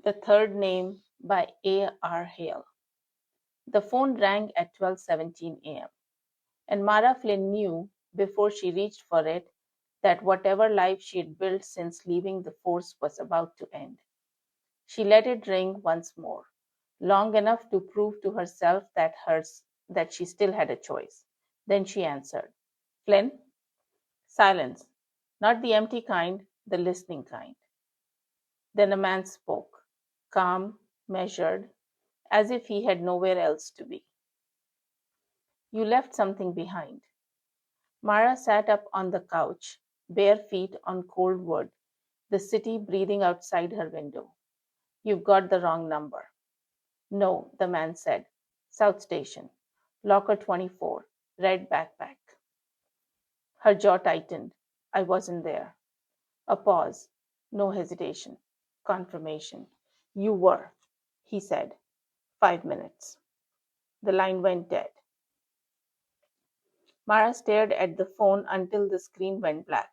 The Third Name by A.R. Hale. The phone rang at 12:17 a.m., and Mara Flynn knew, before she reached for it, that whatever life she had built since leaving the force was about to end. She let it ring once more, long enough to prove to herself that she still had a choice. Then she answered, "Flynn?" Silence. Not the empty kind, the listening kind. Then a man spoke, calm, measured, as if he had nowhere else to be. "You left something behind." Mara sat up on the couch, bare feet on cold wood, the city breathing outside her window. "You've got the wrong number." "No," the man said. "South Station. Locker 24. Red backpack." Her jaw tightened. "I wasn't there." A pause. No hesitation. Confirmation. "You were," he said. 5 minutes. The line went dead. Mara stared at the phone until the screen went black.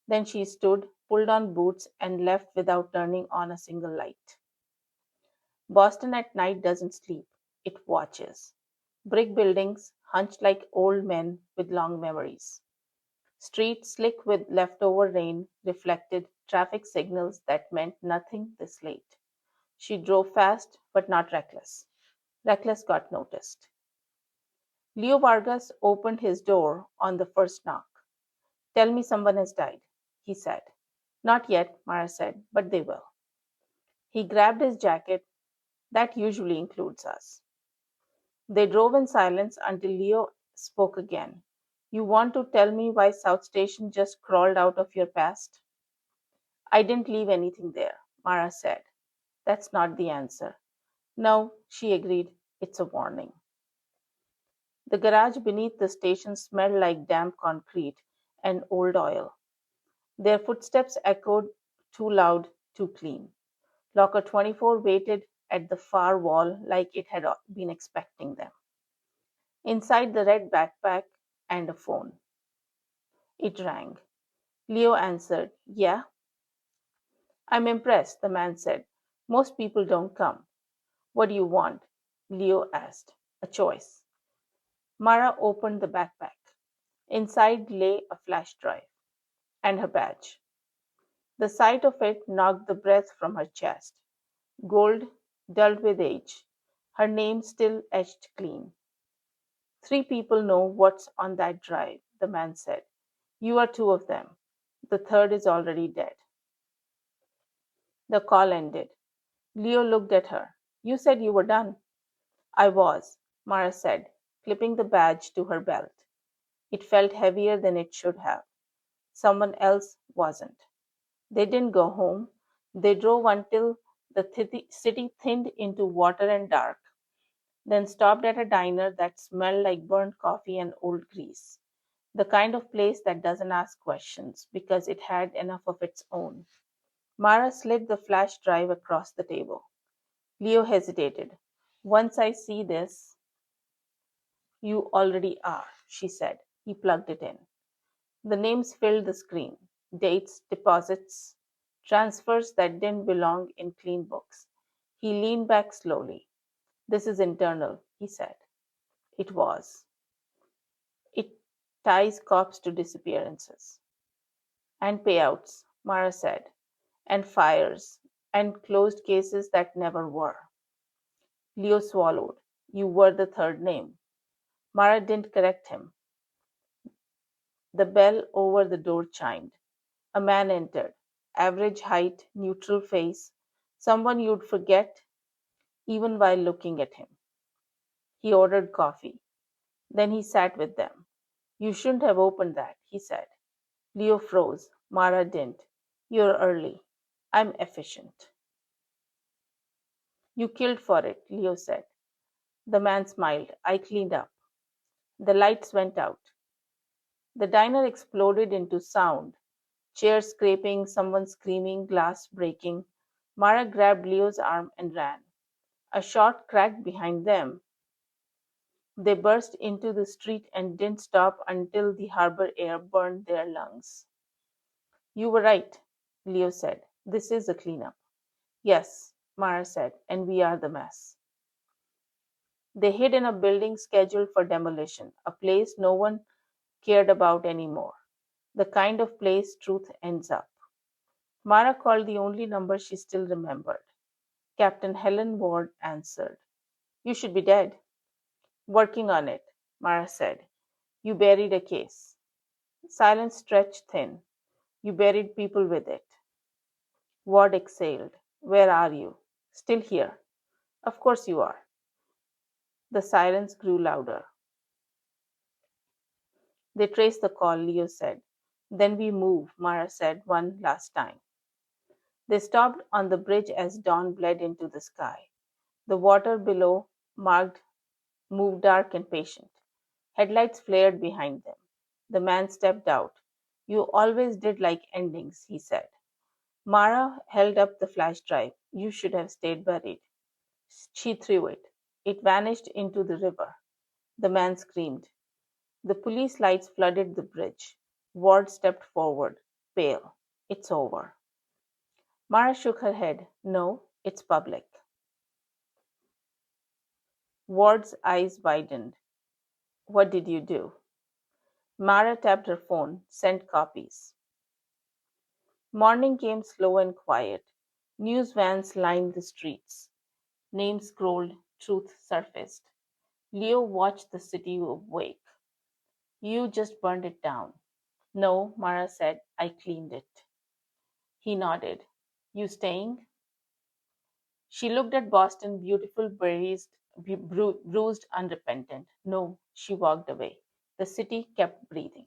Then she stood, pulled on boots, and left without turning on a single light. Boston at night doesn't sleep, it watches. Brick buildings, hunched like old men with long memories. Streets slick with leftover rain, reflected traffic signals that meant nothing this late. She drove fast, but not reckless. Reckless got noticed. Leo Vargas opened his door on the first knock. "Tell me someone has died," he said. "Not yet," Mara said, "but they will." He grabbed his jacket. "That usually includes us." They drove in silence until Leo spoke again. "You want to tell me why South Station just crawled out of your past?" "I didn't leave anything there," Mara said. "That's not the answer." "No," she agreed. "It's a warning." The garage beneath the station smelled like damp concrete and old oil. Their footsteps echoed, too loud, too clean. Locker 24 waited at the far wall like it had been expecting them. Inside the red backpack and a phone. It rang. Leo answered, "Yeah." "I'm impressed," the man said. "Most people don't come." "What do you want?" Leo asked. "A choice." Mara opened the backpack. Inside lay a flash drive and her badge. The sight of it knocked the breath from her chest. Gold, dulled with age. Her name still etched clean. "Three people know what's on that drive," the man said. "You are two of them. The third is already dead." The call ended. Leo looked at her. "You said you were done." "I was," Mara said, clipping the badge to her belt. It felt heavier than it should have. Someone else wasn't. They didn't go home. They drove until the city thinned into water and dark, then stopped at a diner that smelled like burnt coffee and old grease. The kind of place that doesn't ask questions because it had enough of its own. Mara slid the flash drive across the table. Leo hesitated. "Once I see this." "You already are," she said. He plugged it in. The names filled the screen. Dates, deposits, transfers that didn't belong in clean books. He leaned back slowly. "This is internal," he said. It was. "It ties cops to disappearances." "And payouts," Mara said. "And fires. And closed cases that never were." Leo swallowed. "You were the third name." Mara didn't correct him. The bell over the door chimed. A man entered. Average height, neutral face, someone you'd forget even while looking at him. He ordered coffee. Then he sat with them. "You shouldn't have opened that," he said. Leo froze. Mara didn't. "You're early." "I'm efficient." "You killed for it," Leo said. The man smiled. "I cleaned up." The lights went out. The diner exploded into sound. Chairs scraping, someone screaming, glass breaking. Mara grabbed Leo's arm and ran. A shot cracked behind them. They burst into the street and didn't stop until the harbor air burned their lungs. "You were right," Leo said. "This is a cleanup." "Yes." Mara said, and we are the mess. They hid in a building scheduled for demolition, a place no one cared about anymore, the kind of place truth ends up. Mara called the only number she still remembered. Captain Helen Ward answered. You should be dead. Working on it, Mara said. You buried a case. Silence stretched thin. You buried people with it. Ward exhaled. Where are you? Still here. Of course you are. The silence grew louder. They traced the call, Leo said. Then we move, Mara said one last time. They stopped on the bridge as dawn bled into the sky. The water below marked moved dark and patient. Headlights flared behind them. The man stepped out. You always did like endings, he said. Mara held up the flash drive. You should have stayed buried. She threw it. It vanished into the river. The man screamed. The police lights flooded the bridge. Ward stepped forward, pale. It's over. Mara shook her head. No, it's public. Ward's eyes widened. What did you do? Mara tapped her phone, sent copies. Morning came slow and quiet. News vans lined the streets. Names scrolled, truth surfaced. Leo watched the city wake. You just burned it down. No, Mara said, I cleaned it. He nodded. You staying? She looked at Boston, beautiful, bruised, unrepentant. No, she walked away. The city kept breathing.